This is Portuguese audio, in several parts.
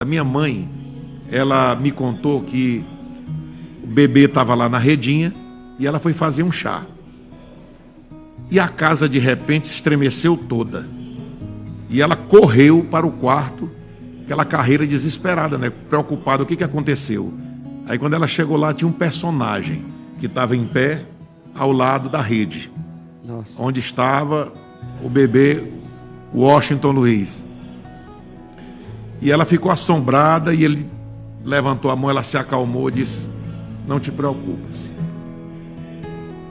A minha mãe, ela me contou que o bebê estava lá na redinha e ela foi fazer um chá. E a casa de repente se estremeceu toda. E ela correu para o quarto, aquela carreira desesperada, né? Preocupada, o que aconteceu? Aí quando ela chegou lá, tinha um personagem que estava em pé ao lado da rede. Nossa. Onde estava o bebê Washington Luiz. E ela ficou assombrada e ele levantou a mão, ela se acalmou e disse: não te preocupes.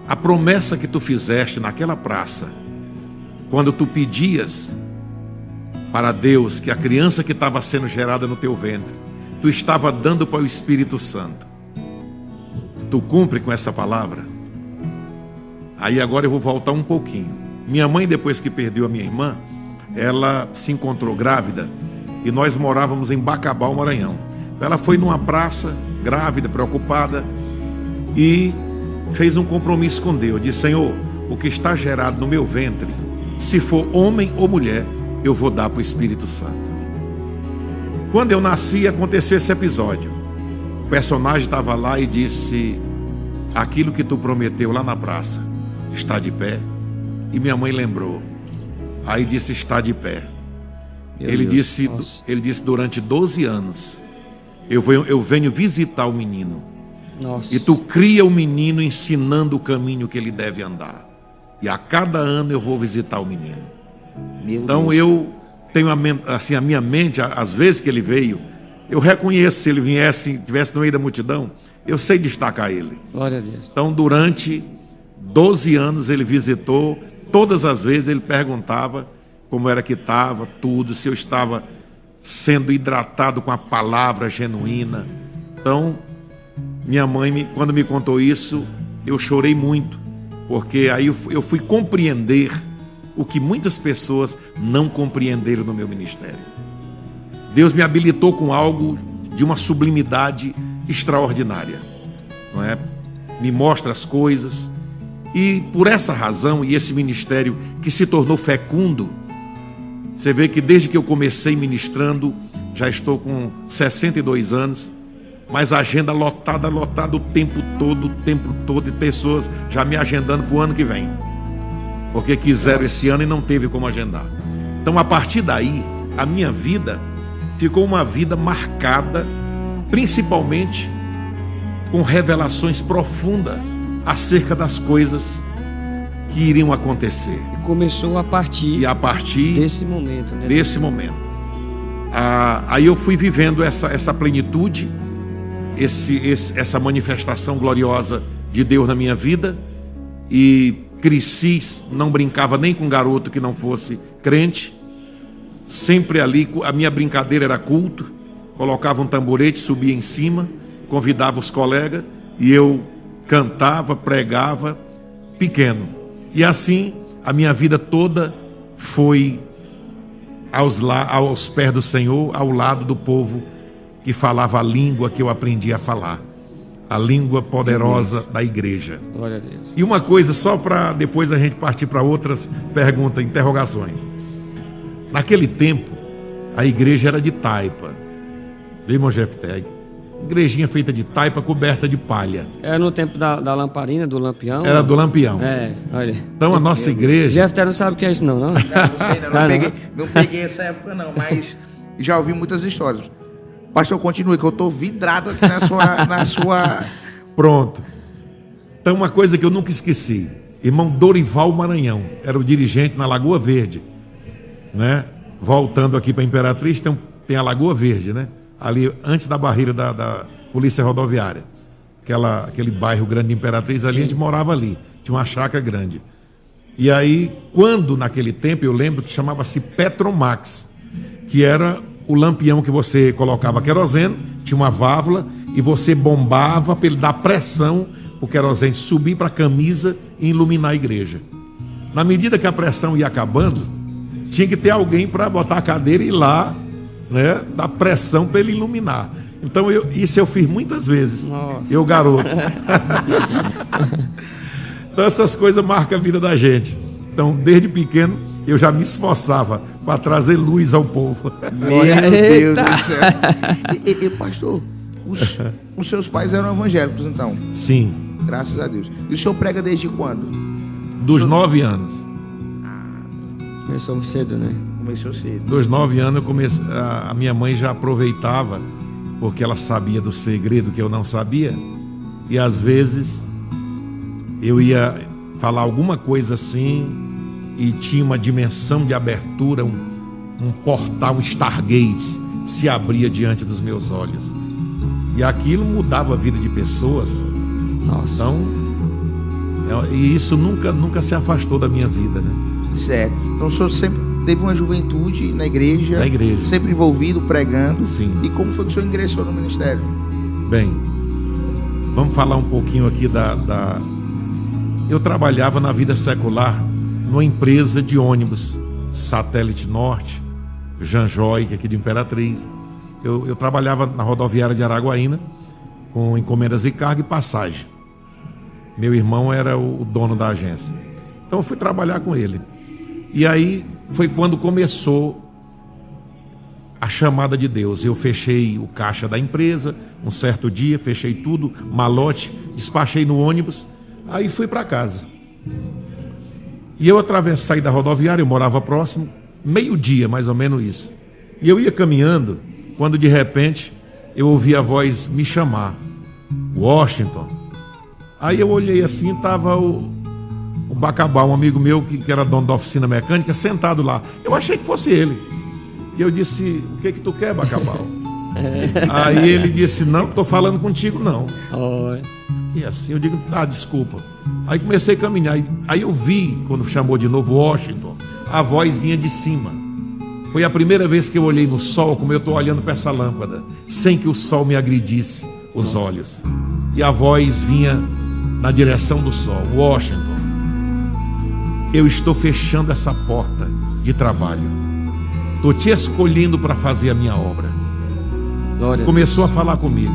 A promessa que tu fizeste naquela praça, quando tu pedias para Deus que a criança que estava sendo gerada no teu ventre, tu estava dando para o Espírito Santo. Tu cumpre com essa palavra? Aí agora eu vou voltar um pouquinho. Minha mãe, depois que perdeu a minha irmã, ela se encontrou grávida e nós morávamos em Bacabal, Maranhão. Então ela foi numa praça, grávida, preocupada, e fez um compromisso com Deus. Disse: Senhor, o que está gerado no meu ventre, se for homem ou mulher, eu vou dar para o Espírito Santo. Quando eu nasci, aconteceu esse episódio. O personagem estava lá e disse: aquilo que tu prometeu lá na praça está de pé? E minha mãe lembrou. Aí disse: está de pé. Ele disse: durante 12 anos eu venho visitar o menino. Nossa. E tu cria o menino ensinando o caminho que ele deve andar. E a cada ano eu vou visitar o menino. Então Deus. Eu tenho a minha mente, às vezes que ele veio, eu reconheço. Se ele estivesse no meio da multidão, eu sei destacar ele. Glória a Deus. Então durante 12 anos ele visitou. Todas as vezes ele perguntava como era que estava tudo, se eu estava sendo hidratado com a palavra genuína. Então, minha mãe, quando me contou isso, eu chorei muito, porque aí eu fui compreender o que muitas pessoas não compreenderam no meu ministério. Deus me habilitou com algo de uma sublimidade extraordinária, não é? Me mostra as coisas. E por essa razão, e esse ministério que se tornou fecundo, você vê que desde que eu comecei ministrando, já estou com 62 anos, mas a agenda lotada o tempo todo, e pessoas já me agendando para o ano que vem, porque quiseram esse ano e não teve como agendar. Então, a partir daí, a minha vida ficou uma vida marcada, principalmente com revelações profundas acerca das coisas que iriam acontecer. E começou a partir desse momento, né? Desse momento. Aí eu fui vivendo essa plenitude, essa manifestação gloriosa de Deus na minha vida, e cresci, não brincava nem com garoto que não fosse crente. Sempre ali, a minha brincadeira era culto, colocava um tamborete, subia em cima, convidava os colegas e eu cantava, pregava, pequeno. E assim, a minha vida toda foi aos pés do Senhor, ao lado do povo que falava a língua que eu aprendi a falar. A língua poderosa da igreja. Glória a Deus. E uma coisa, só para depois a gente partir para outras perguntas, interrogações. Naquele tempo, a igreja era de taipa. Viu, irmão Jefté? Igrejinha feita de taipa, coberta de palha. Era no tempo da lamparina, do lampião? Era do lampião. É, olha. Então a nossa igreja... Jefté não sabe o que é isso não? Não sei não peguei essa época não, mas já ouvi muitas histórias. Pastor, continue, que eu estou vidrado aqui na sua... Pronto. Então uma coisa que eu nunca esqueci. Irmão Dorival Maranhão, era o dirigente na Lagoa Verde, né? Voltando aqui para a Imperatriz, tem a Lagoa Verde, né? Ali antes da barreira da Polícia Rodoviária, aquele bairro grande de Imperatriz, ali. Sim. A gente morava ali, tinha uma chácara grande. E aí, quando naquele tempo, eu lembro que chamava-se Petromax, que era o lampião que você colocava querosene, tinha uma válvula, e você bombava para ele dar pressão para o querosene subir para a camisa e iluminar a igreja. Na medida que a pressão ia acabando, tinha que ter alguém para botar a cadeira e ir lá, né, dar pressão para ele iluminar. Então isso eu fiz muitas vezes. Nossa. Eu garoto. Então essas coisas marcam a vida da gente. Então desde pequeno eu já me esforçava para trazer luz ao povo. Meu Deus do céu. E pastor, os seus pais eram evangélicos, então? Sim. Graças a Deus. E o senhor prega desde quando? Dos 9 anos. Começou cedo, né? Começou cedo. Dos 9 anos eu comecei. A minha mãe já aproveitava, porque ela sabia do segredo que eu não sabia. E às vezes eu ia falar alguma coisa assim e tinha uma dimensão de abertura, um portal, um Stargaze se abria diante dos meus olhos. E aquilo mudava a vida de pessoas. Nossa. Então, e isso nunca se afastou da minha vida, né? Certo. Então o senhor sempre teve uma juventude na igreja. Na igreja. Sempre envolvido, pregando. Sim. E como foi que o senhor ingressou no ministério? Bem, vamos falar um pouquinho aqui Eu trabalhava na vida secular numa empresa de ônibus, Satélite Norte, Janjoy, aqui de Imperatriz. Eu trabalhava na rodoviária de Araguaína, com encomendas de carga e passagem. Meu irmão era o dono da agência. Então eu fui trabalhar com ele. E aí foi quando começou a chamada de Deus. Eu fechei o caixa da empresa, um certo dia, fechei tudo, malote, despachei no ônibus, aí fui para casa. E eu saí da rodoviária, eu morava próximo, meio-dia, mais ou menos isso. E eu ia caminhando, quando de repente eu ouvi a voz me chamar, Washington. Aí eu olhei assim, estava o Bacabal, um amigo meu que era dono da oficina mecânica, sentado lá. Eu achei que fosse ele. E eu disse, o que tu quer, Bacabal? Aí ele disse, não, estou falando contigo não. E assim, eu digo, desculpa. Aí comecei a caminhar. Aí eu vi, quando chamou de novo Washington, a voz vinha de cima. Foi a primeira vez que eu olhei no sol, como eu estou olhando para essa lâmpada, sem que o sol me agredisse os olhos. E a voz vinha na direção do sol. Washington, eu estou fechando essa porta de trabalho. Estou te escolhendo para fazer a minha obra. Começou a falar comigo.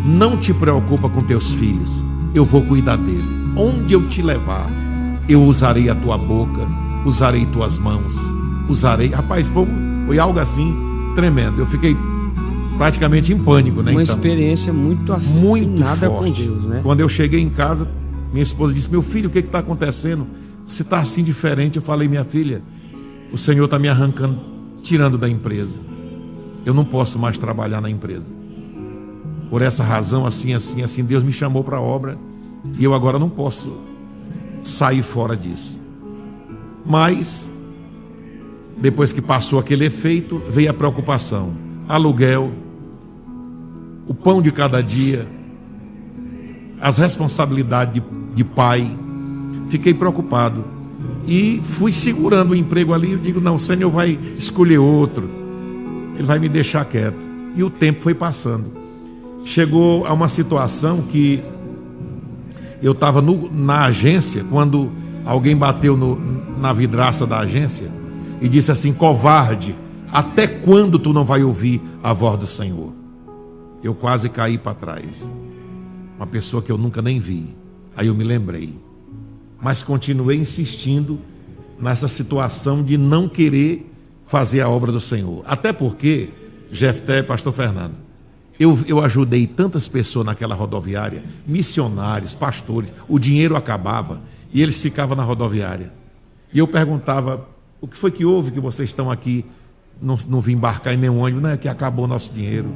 Não te preocupa com teus filhos. Eu vou cuidar dele. Onde eu te levar, eu usarei a tua boca, usarei tuas mãos, usarei... Rapaz, foi algo assim tremendo. Eu fiquei praticamente em pânico, né? Uma experiência muito afinada com Deus, né? Quando eu cheguei em casa, minha esposa disse, meu filho, o que está acontecendo? Você está assim diferente. Eu falei, minha filha, o Senhor está me arrancando, tirando da empresa. Eu não posso mais trabalhar na empresa. Por essa razão, assim, Deus me chamou para a obra e eu agora não posso sair fora disso. Mas, depois que passou aquele efeito, veio a preocupação. Aluguel, o pão de cada dia, as responsabilidades de pai. Fiquei preocupado e fui segurando o emprego ali. Eu digo, não, o Senhor vai escolher outro, Ele vai me deixar quieto. E o tempo foi passando. Chegou a uma situação que eu estava na agência, quando alguém bateu na vidraça da agência e disse assim, covarde, até quando tu não vai ouvir a voz do Senhor? Eu quase caí para trás. Uma pessoa que eu nunca nem vi. Aí eu me lembrei. Mas continuei insistindo nessa situação de não querer fazer a obra do Senhor. Até porque, Jefté, pastor Fernando, eu ajudei tantas pessoas naquela rodoviária, missionários, pastores, o dinheiro acabava e eles ficavam na rodoviária. E eu perguntava, o que foi que houve que vocês estão aqui, não vim embarcar em nenhum ônibus? Não, é que acabou o nosso dinheiro.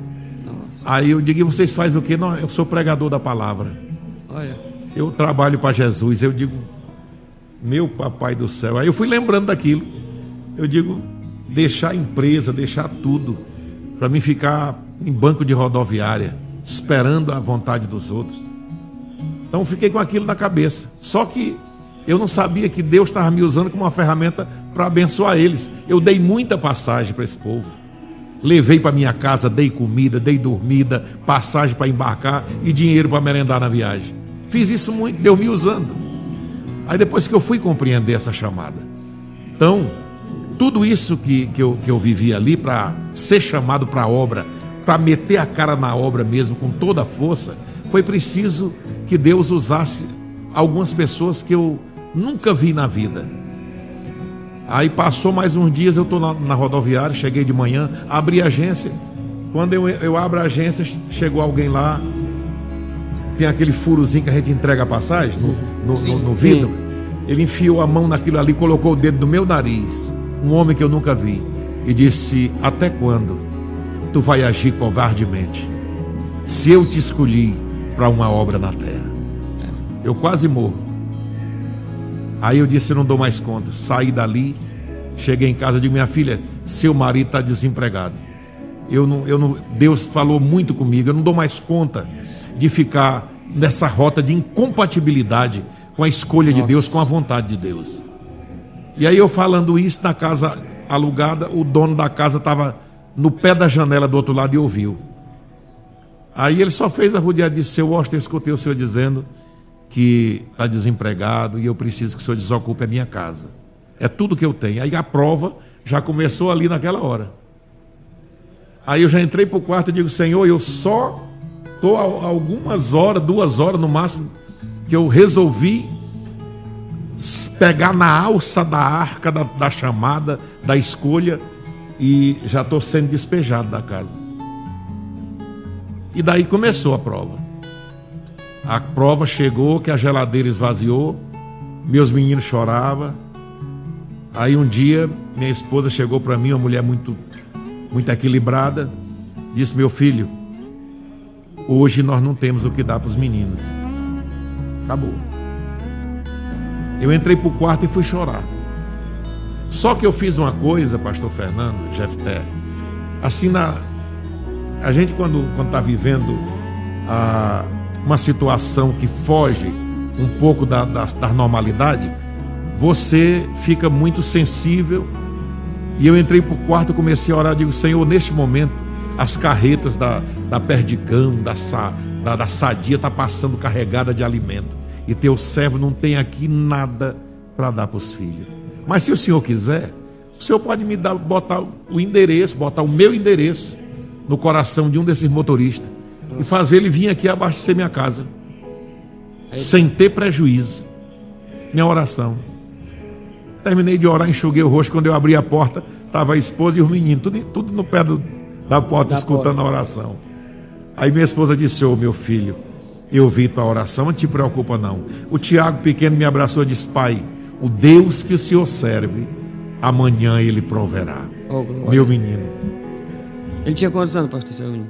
Nossa. Aí eu digo, e vocês fazem o quê? Não, eu sou pregador da palavra. Olha. Eu trabalho para Jesus. Eu digo, meu papai do céu. Aí eu fui lembrando daquilo. Eu digo, deixar a empresa, deixar tudo, para mim ficar em banco de rodoviária, esperando a vontade dos outros. Então fiquei com aquilo na cabeça. Só que eu não sabia que Deus estava me usando como uma ferramenta para abençoar eles. Eu dei muita passagem para esse povo. Levei para minha casa, dei comida, dei dormida, passagem para embarcar e dinheiro para merendar na viagem. Fiz isso muito, Deus me usando. Aí depois que eu fui compreender essa chamada. Então, tudo isso que eu vivi ali para ser chamado para a obra, para meter a cara na obra mesmo com toda a força, foi preciso que Deus usasse algumas pessoas que eu nunca vi na vida. Aí passou mais uns dias, eu estou na rodoviária, cheguei de manhã, abri a agência. Quando eu abro a agência, chegou alguém lá, tem aquele furozinho que a gente entrega a passagem no vidro. Sim. Ele enfiou a mão naquilo ali, colocou o dedo no meu nariz, um homem que eu nunca vi, e disse: até quando tu vai agir covardemente, se eu te escolhi para uma obra na terra? Eu quase morro. Aí eu disse: eu não dou mais conta. Saí dali, cheguei em casa e digo: minha filha, seu marido está desempregado. Deus falou muito comigo, eu não dou mais conta de ficar nessa rota de incompatibilidade com a escolha de Deus, com a vontade de Deus. E aí eu falando isso na casa alugada, o dono da casa estava no pé da janela do outro lado e ouviu. Aí ele só fez a rodeada e disse: seu Washington, eu escutei o senhor dizendo que está desempregado e eu preciso que o senhor desocupe a minha casa. É tudo que eu tenho. Aí a prova já começou ali naquela hora. Aí eu já entrei para o quarto e digo: Senhor, eu só estou algumas horas, 2 horas no máximo, que eu resolvi pegar na alça da arca da chamada, da escolha, e já estou sendo despejado da casa. E daí começou a prova. A prova chegou, que a geladeira esvaziou, meus meninos choravam. Aí um dia minha esposa chegou para mim, uma mulher muito equilibrada, disse: meu filho, hoje nós não temos o que dar para os meninos. Acabou. Eu entrei para o quarto e fui chorar. Só que eu fiz uma coisa, pastor Fernando, Jefté, assim, a gente quando está vivendo uma situação que foge um pouco da normalidade, você fica muito sensível. E eu entrei para o quarto e comecei a orar, digo: Senhor, neste momento as carretas da Perdigão, da Sadia está passando carregada de alimento, e teu servo não tem aqui nada para dar para os filhos. Mas se o Senhor quiser, o Senhor pode me botar o endereço, botar o meu endereço no coração de um desses motoristas e fazer ele vir aqui abastecer minha casa, sem ter prejuízo. Minha oração. Terminei de orar, enxuguei o rosto. Quando eu abri a porta, estava a esposa e os meninos, tudo no pé da porta, escutando a oração. Aí minha esposa disse: ô meu filho, eu vi tua oração, não te preocupa não. O Tiago pequeno me abraçou e disse: pai, o Deus que o Senhor serve, amanhã ele proverá. Meu menino. Ele tinha quantos anos, pastor, seu menino?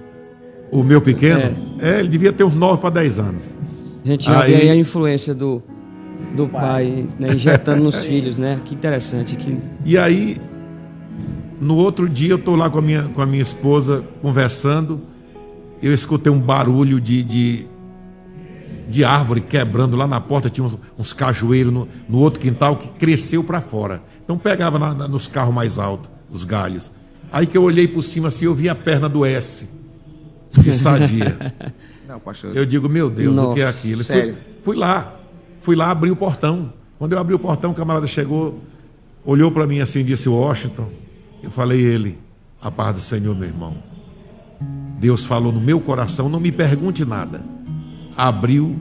O meu pequeno? Ele devia ter uns 9 para 10 anos. A gente já vê aí a influência do pai, né, injetando nos filhos, né? Que interessante. E aí, no outro dia, eu estou lá com a minha esposa conversando, eu escutei um barulho de árvore quebrando lá na porta. Tinha uns cajueiros no outro quintal que cresceu para fora. Então pegava nos carros mais altos, os galhos. Aí que eu olhei por cima assim, eu vi a perna do S, de Sadia. Não, pastor. Eu digo: meu Deus, nossa, o que é aquilo? Sério? Fui lá, abri o portão. Quando eu abri o portão, o camarada chegou, olhou para mim assim e disse: Washington. Eu falei: ele, a paz do Senhor, meu irmão. Deus falou no meu coração, não me pergunte nada. Abriu,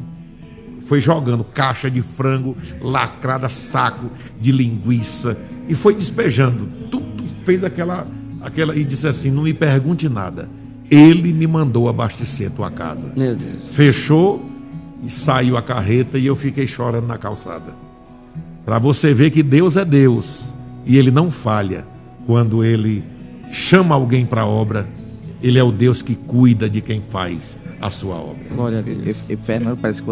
foi jogando caixa de frango, lacrada, saco de linguiça, e foi despejando. Tudo fez aquela e disse assim: não me pergunte nada. Ele me mandou abastecer tua casa. Meu Deus. Fechou e saiu a carreta e eu fiquei chorando na calçada. Para você ver que Deus é Deus e Ele não falha. Quando Ele chama alguém para a obra, Ele é o Deus que cuida de quem faz a sua obra. Glória a Deus. Fernando, parece que